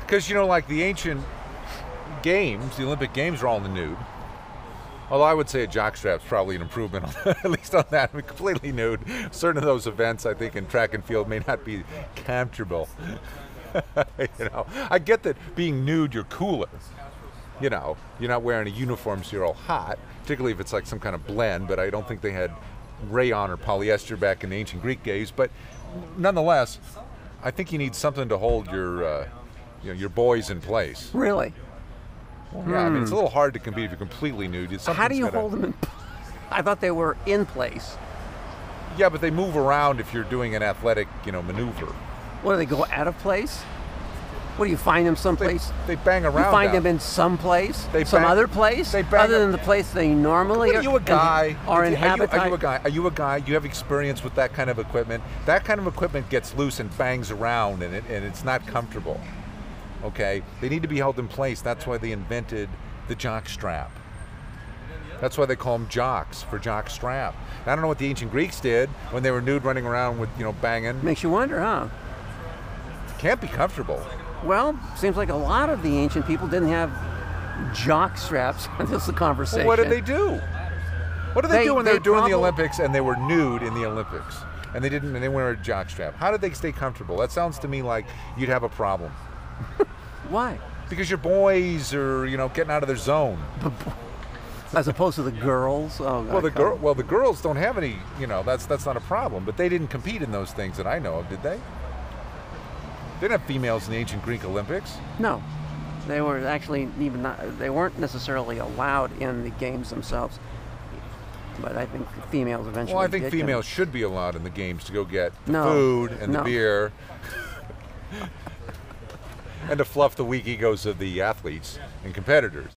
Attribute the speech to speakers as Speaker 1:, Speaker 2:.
Speaker 1: Because, you know, like the ancient games, the Olympic Games were all in the nude. Although I would say a jockstrap's probably an improvement, at least on that. I mean, completely nude. Certain of those events, I think, in track and field may not be comfortable. You know, I get that being nude, you're cooler. You know, you're not wearing a uniform, so you're all hot. Particularly if it's like some kind of blend. But I don't think they had rayon or polyester back in the ancient Greek days. But nonetheless, I think you need something to hold your, you know, your boys in place.
Speaker 2: Really?
Speaker 1: Well, yeah, I mean, it's a little hard to compete if you're completely nude.
Speaker 2: How do you hold them in? I thought they were in place.
Speaker 1: Yeah, but they move around if you're doing an athletic, you know, maneuver.
Speaker 2: What, do they go out of place? What, do you find them someplace?
Speaker 1: They bang around.
Speaker 2: You find them in some place? Some other place? Other than the place they normally
Speaker 1: are you a guy?
Speaker 2: Inhabit?
Speaker 1: Are you a guy? Are you a guy? You have experience with that kind of equipment? That kind of equipment gets loose and bangs around, and it's not comfortable. Okay? They need to be held in place. That's why they invented the jock strap. That's why they call them jocks, for jock strap. I don't know what the ancient Greeks did when they were nude running around with, you know, banging.
Speaker 2: Makes you wonder, huh?
Speaker 1: It can't be comfortable.
Speaker 2: Well, seems like a lot of the ancient people didn't have jock straps. This is the conversation.
Speaker 1: Well, what did they do? What did they do when they were doing the Olympics and they were nude in the Olympics? And they didn't wear a jock strap. How did they stay comfortable? That sounds to me like you'd have a problem.
Speaker 2: Why?
Speaker 1: Because your boys are, you know, getting out of their zone.
Speaker 2: As opposed to the girls. Oh,
Speaker 1: well, the girls don't have any. You know, that's not a problem. But they didn't compete in those things that I know of, did they? They didn't have females in the ancient Greek Olympics.
Speaker 2: No, they were actually even not. They weren't necessarily allowed in the games themselves. But I think females eventually.
Speaker 1: Well, I think females should be allowed in the games to go get the food and the beer. And to fluff the weak egos of the athletes and competitors.